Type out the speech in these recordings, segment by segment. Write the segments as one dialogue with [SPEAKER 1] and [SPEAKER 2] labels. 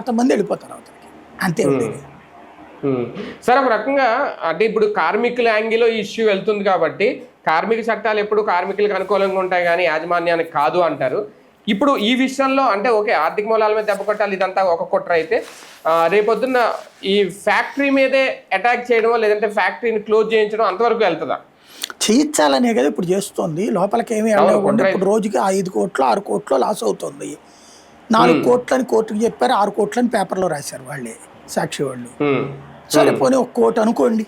[SPEAKER 1] కొంతమంది వెళ్ళిపోతారు అవతలకి, అంతే ఉండేది.
[SPEAKER 2] సరే, ఒక రకంగా అంటే ఇప్పుడు కార్మికుల యాంగిల్లో ఈ ఇష్యూ వెళ్తుంది కాబట్టి కార్మిక చట్టాలు ఎప్పుడు కార్మికులకు అనుకూలంగా ఉంటాయి కానీ యాజమాన్యానికి కాదు అంటారు. ఇప్పుడు ఈ విషయంలో అంటే ఓకే, ఆర్థిక మూలాల మీద దెబ్బ కొట్టాలి, ఇదంతా ఒక కుట్ర అయితే రేపొద్దున్న ఈ ఫ్యాక్టరీ మీదే అటాక్ చేయడం లేదంటే ఫ్యాక్టరీని క్లోజ్ చేయించడం అంతవరకు వెళ్తుందా?
[SPEAKER 1] చేయించాలనే కదా ఇప్పుడు చేస్తుంది. లోపలికి ఏమి వెళ్ళకుండా ఇప్పుడు రోజుకి 5 కోట్లు 6 కోట్లు లాస్ అవుతుంది. 4 కోట్లని కోర్టుకు చెప్పారు, 6 కోట్లని పేపర్లో రాశారు వాళ్ళే, సాక్షి వాళ్ళు. సరే పోనీ 1 కోటి అనుకోండి.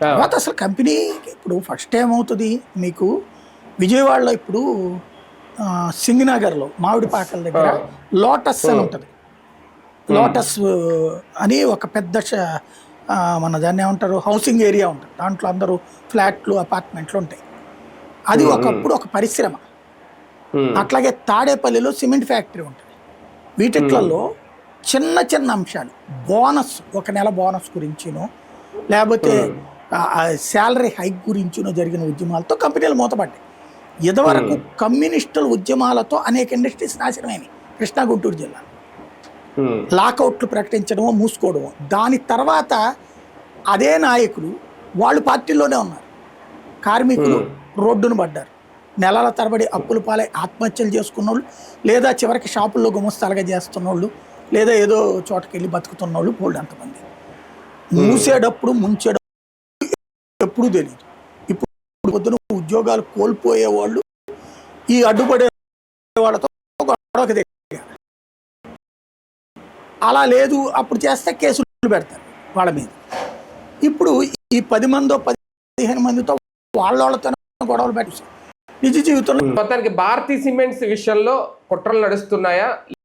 [SPEAKER 1] తర్వాత అసలు కంపెనీ ఇప్పుడు ఫస్ట్ ఏమవుతుంది మీకు, విజయవాడలో ఇప్పుడు సింగనగర్లో మామిడిపాకల దగ్గర లోటస్ అని ఉంటుంది. లోటస్ అని ఒక పెద్ద మన దాన్ని ఏమంటారు హౌసింగ్ ఏరియా ఉంటుంది. దాంట్లో అందరూ ఫ్లాట్లు అపార్ట్మెంట్లు ఉంటాయి. అది ఒకప్పుడు ఒక పరిశ్రమ. అట్లాగే తాడేపల్లిలో సిమెంట్ ఫ్యాక్టరీ ఉంటుంది. వీటిట్లలో చిన్న చిన్న అంశాలు, బోనస్, ఒక నెల బోనస్ గురించినో లేకపోతే శాలరీ హైక్ గురించినో జరిగిన ఉద్యమాలతో కంపెనీలు మూతపడ్డాయి. ఇదివరకు కమ్యూనిస్టుల ఉద్యమాలతో అనేక ఇండస్ట్రీస్ నాశనమైనవి కృష్ణా గుంటూరు జిల్లా. లాకౌట్లు ప్రకటించడమో మూసుకోవడమో. దాని తర్వాత అదే నాయకులు వాళ్ళు పార్టీలోనే ఉన్నారు. కార్మికులు రోడ్డును పడ్డారు. నెలల తరబడి అప్పుల పాలై ఆత్మహత్యలు చేసుకున్న వాళ్ళు, లేదా చివరికి షాపుల్లో గుమస్తాలుగా చేస్తున్న వాళ్ళు, లేదా ఏదో చోటకి వెళ్ళి బతుకుతున్న వాళ్ళు బోల్డ్ అంతమంది. మూసేటప్పుడు ముంచేటప్పుడు ఎప్పుడూ తెలియదు. ఇప్పుడు పొద్దున ఉద్యోగాలు కోల్పోయే వాళ్ళు ఈ అడ్డుపడే వాళ్ళతో గొడవకి దిగారు. అలా లేదు, అప్పుడు చేస్తే కేసులు పెడతారు వాళ్ళ మీద. ఇప్పుడు ఈ 10 మందో 15 మందితో వాళ్ళతో గొడవలు పెట్టారు. నిజ జీవితంలో
[SPEAKER 2] మొత్తానికి భారతీ సిమెంట్స్ విషయంలో కుట్రలు నడుస్తున్నాయా?